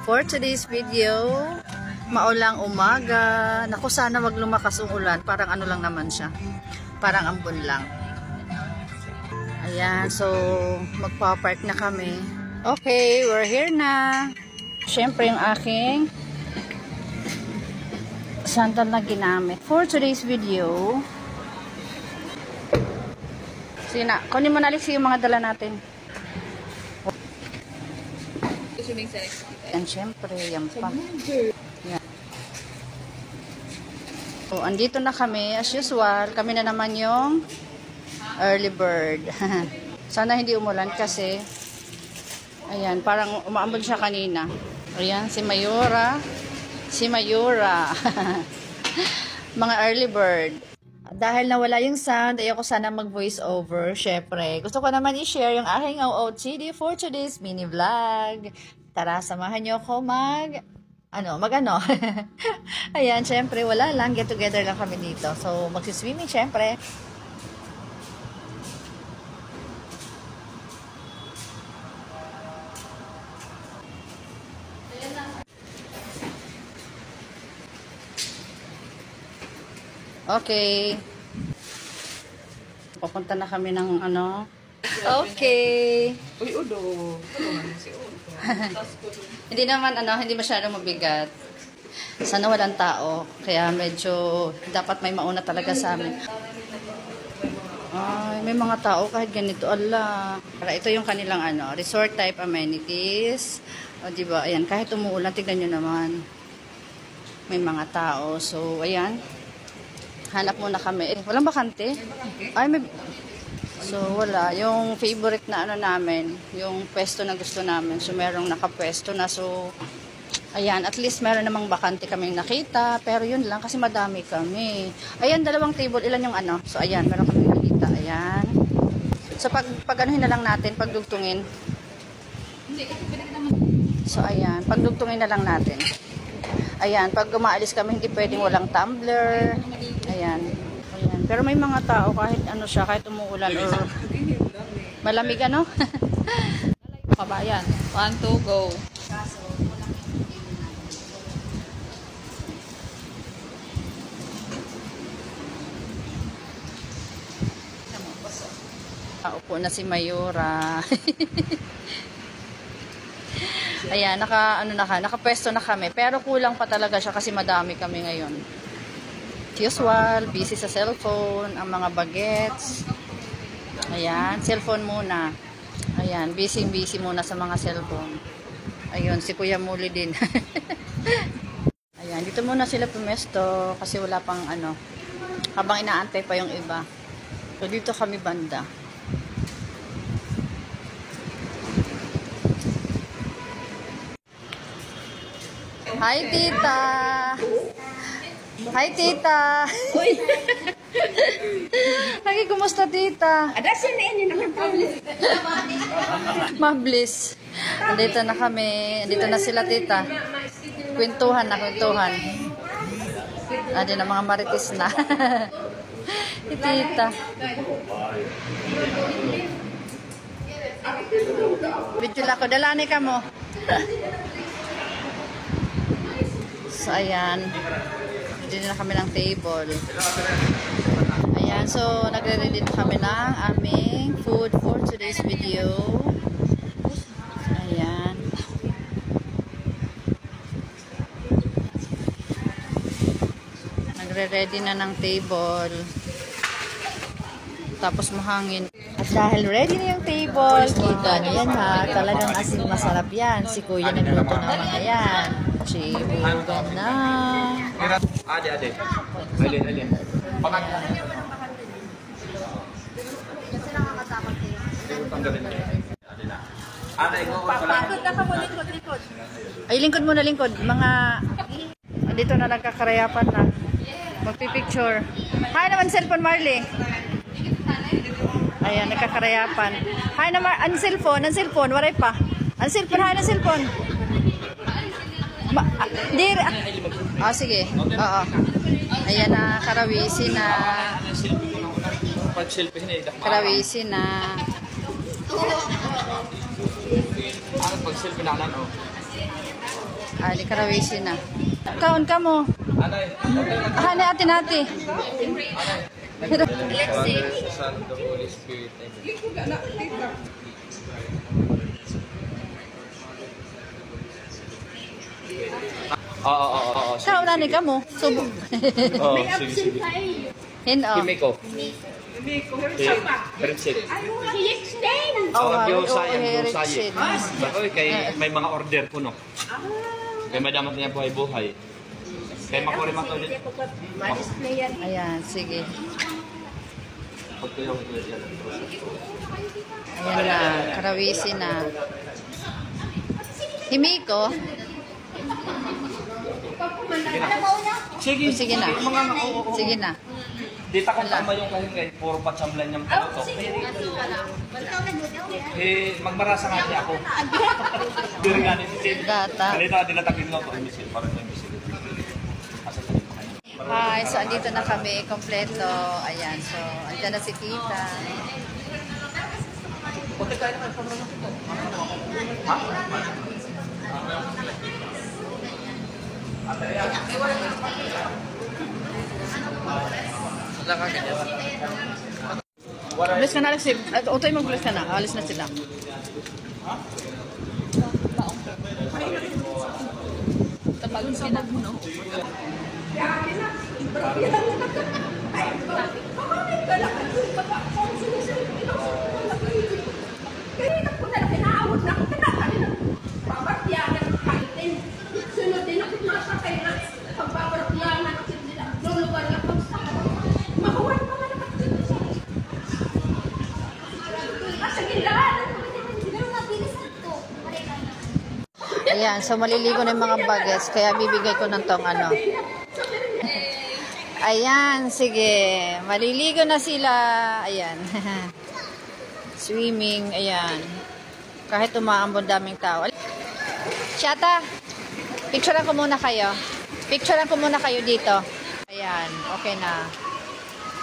For today's video, maulang umaga. Naku, sana wag lumakas ang ulan. Parang ano lang naman siya. Parang ambon lang. Ayan, so magpa-park na kami. Okay, we're here na. Siyempre yung aking sandal na ginamit. For today's video, sige na, kunin mo na Alex yung mga dala natin. Yan, syempre, yan pa. Yan. So, andito na kami, as usual. Kami na naman yung early bird. Sana hindi umulan kasi, ayan, parang umaambon siya kanina. Ayan, si Mayura. Si Mayura. Mga early bird. Dahil nawala yung sound, ayoko sana mag-voice over. Syempre, gusto ko naman i-share yung aking OOTD for today's mini vlog. Tara, samahan nyo ako mag Ayan, syempre, wala lang. Get together lang kami dito. So, magsiswimming, syempre. Okay. Papunta na kami ng ano. Okay. Uy, udo. Hindi naman hindi masyadong mabigat. Sana walang tao. Kaya medyo dapat may mauna talaga sa amin. Ay, may mga tao kahit ganito. Ala. Para ito yung kanilang resort type amenities. O, diba? Ayan, kahit umuulan, tignan nyo naman. May mga tao. So, ayan. Hanap muna kami. Walang bakante? Ay, may... So, wala. Yung favorite na namin, yung pwesto na gusto namin. So, merong nakapwesto na. So, ayan. At least meron namang bakante kaming nakita. Pero yun lang, kasi madami kami. Ayan, dalawang table. Ilan yung So, ayan. Meron kaming nakita. Ayan. So, pag-anuhin na lang natin, pagdugtungin. So, ayan. Pagdugtungin na lang natin. Ayan. Pag umaalis kami, hindi pwedeng walang tumbler. Ayan. Ayan. Pero may mga tao kahit kahit umuulan or malamig Kabayan. 1, 2, go. Upo na si Mayura. Ayan, nakapwesto na kami. Pero kulang pa talaga siya kasi madami kami ngayon. Usual, busy sa cellphone, ang mga bagets. Ayan, cellphone muna. Ayan, busy muna sa mga cellphone. Ayun, si Kuya Muli din. Ayan, dito muna sila pumesto kasi wala pang habang inaantay pa yung iba. So, dito kami banda. Hi, tita! Hi, tita! Uy! Lagi, kumusta, tita? Adasin na yun naman. Mablis. Andito na kami. Andito na sila, tita. Kwentuhan. Adi na mga marites na. Tita. Video lang ko. Dalani ka mo. So, ayan. Dito na kami ng table. Ayan. So, nagre-ready na kami ng aming food for today's video. Ayan. Nagre-ready na ng table. Tapos mahangin. At dahil ready na yung table, kita nyo yan ha. Talagang asin masarap yan. Si Kuya nagluto ng mga yan. Chibugan na. Ade. Alin. Papakot na ka mo, likod. Ay, lingkod muna. Mga, dito na nagkakarayapan na. Magpipicture. Hi naman, cellphone, Marley. Ayan, nagkakarayapan. Hi naman, ang cellphone, waray pa. Ang cellphone, hi na cellphone. Sige. Oo. Ayan na, karawisi na. Karawisi na. Pag-selfie na lang, Ali karawisi na. Kaon ka mo. Anay. Hane ate nati. Son, the Holy Spirit. Oo. Kaon na ni ka mo. Subo. Oo, sige. Hino. Kimiko. Prinsip. Oh, Sayang. Bakoy, kay may mga order po, no? Kay madamat niya buhay-buhay. Kay makuri matulit. Ayan, sige. Pagkayong yan. Ayan na, karawisi na. Himiko. Sige, Sige na. Sige na. Di ta kung tama yung kahit kay puro patsamlan niyang puluto. Magmarasa nga niya ako. Diri nga ni Misil. Gata. Halita, dinatakin mo ko, Misil. Parang yung Misil. Hi, so andito na kami, kompleto. Ayan, so andyan na si tita. Alis ka na, Alex. Otoy mag-alis ka na. Alis na sila. Tapagun sila mo, no? Ayan, so maliligo na yung mga bagets. Kaya bibigay ko ng tong ano. Ayan, sige. Maliligo na sila. Ayan. Swimming, ayan. Kahit umaambon daming tao. Shata, picturean ko muna kayo. Picturean ko muna kayo dito. Ayan, okay na.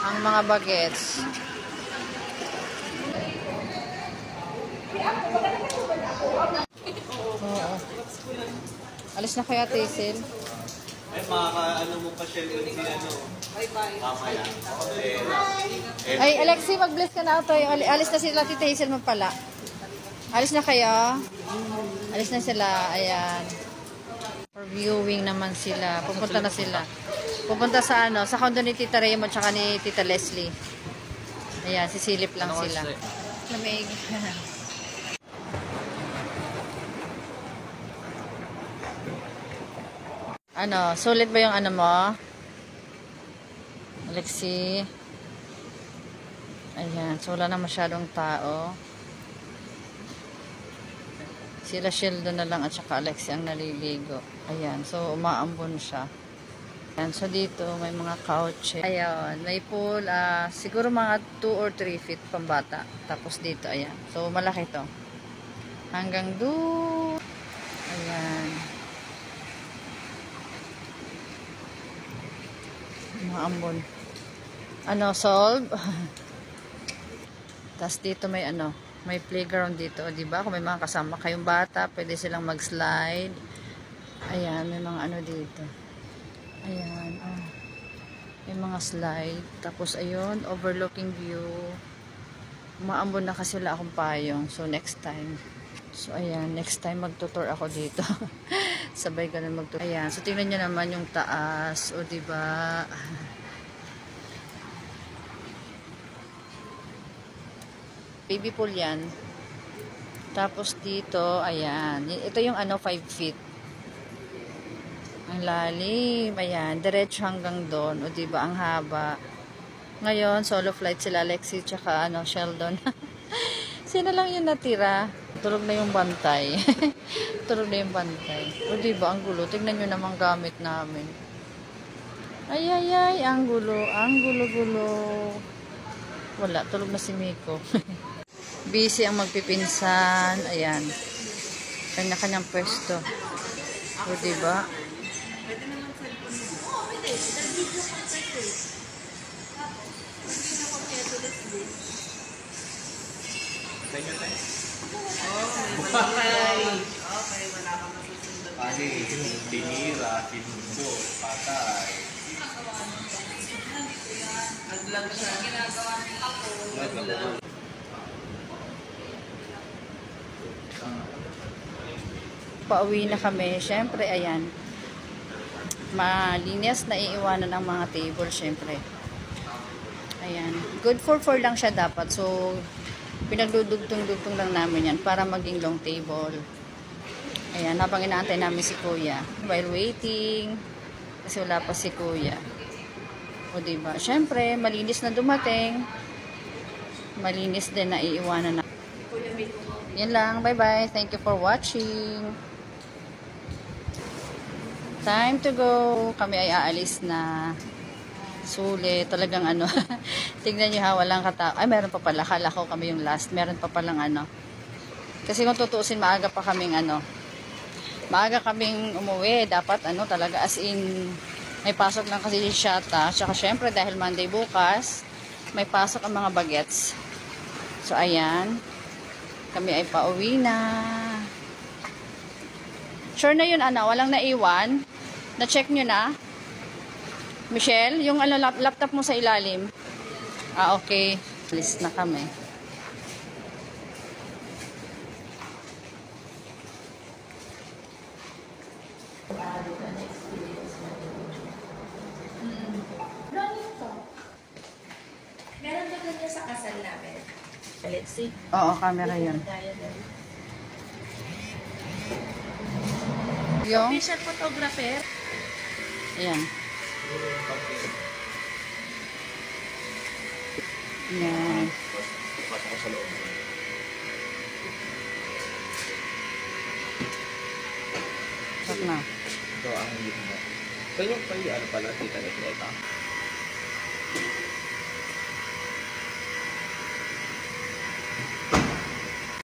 Ang mga bagets. Oo. Alis na kaya, Tessel? Ay, ano mo pa siya yun si ano? Mamaya. Ay, Alexi, mag-bless ka na ito. Alis na sila, Tita Hazel mo pala. Alis na kayo? Alis na sila. Ayan. For viewing naman sila. Pupunta na sila. Pupunta sa ano, sa condo ni Tita Raymond at ni Tita Leslie. Ayan, sisilip lang sila. Lamig. Ano, sulit ba yung ano mo? Alexi. Ayan, so wala na masyadong tao. Sila Sheldon na lang at saka Alexi ang naliligo. Ayan, so umaambon siya. Ayan, so dito may mga couch. Ayan, may pool. Siguro mga 2 or 3 feet pambata. Tapos dito, ayan. So malaki to. Hanggang doon. Ayan. Maambon. Ano, solve. Tapos dito may ano, may playground dito, 'di ba? Kung may mga kasama kayong bata, pwede silang mag-slide. Ayan, may mga ano dito. Ayan, may mga slide. Tapos ayun, overlooking view. Maambon na kasi wala akong payong. So next time. So ayan, next time magtutour ako dito. Sabay ka na magtutour. Ayan, so tingnan niyo naman yung taas, o di ba? Baby pool 'yan. Tapos dito, ayan. Ito yung ano, 5 feet. Ang lalim, ayan, diretso hanggang doon, o di ba, ang haba. Ngayon, solo flight sila Alexi tsaka ano, Sheldon. Sino lang yung natira? Tulog na yung bantay. Tulog na yung bantay. O diba, ang gulo. Tignan nyo naman gamit namin. Ay, ay, ay. Ang gulo. Ang gulo-gulo. Wala. Tulog na si Miko. Busy ang magpipinsan. Ayan. Kanya-kanyang pwesto. O diba? Okay, wala kang masusundan Ani, tinira, sinundo, patay. Naglago. Pauwi na kami. Syempre, ayan. Malinis na iiwanan ang mga table, syempre. Ayan. Good for 4 lang siya dapat. So, pinagdudugtong-dugtong lang namin yan para maging long table. Ayan, habang inaantay namin si Kuya. While waiting, kasi wala pa si Kuya. O, diba? Syempre, malinis na dumating. Malinis din na iiwanan na. Yan lang. Bye-bye. Thank you for watching. Time to go. Kami ay aalis na. Sulit. Talagang ano. Tignan nyo ha. Walang katao. Ay, meron pa pala. Kala ko kami yung last. Meron pa palang ano. Kasi kung tutuusin, maaga pa kaming ano. Maaga kaming umuwi. Dapat ano talaga. As in, may pasok lang kasi siya. Tsaka syempre dahil Monday bukas, may pasok ang mga bagets. So, ayan. Kami ay pauwi na. Sure na yun, ano? Walang naiwan? Na-check nyo na? Michelle, yung ano, laptop mo sa ilalim. Ah, okay. Alis na kami. Meron ba ganyan sa kasal namin? Let's see. Oo, camera yun. Yung? Official photographer? Ayan. Ayan. Pasok ko sa loob. Stop na. Ito ang hindi mo. Kaya yung ano pala, tita ni Cleta.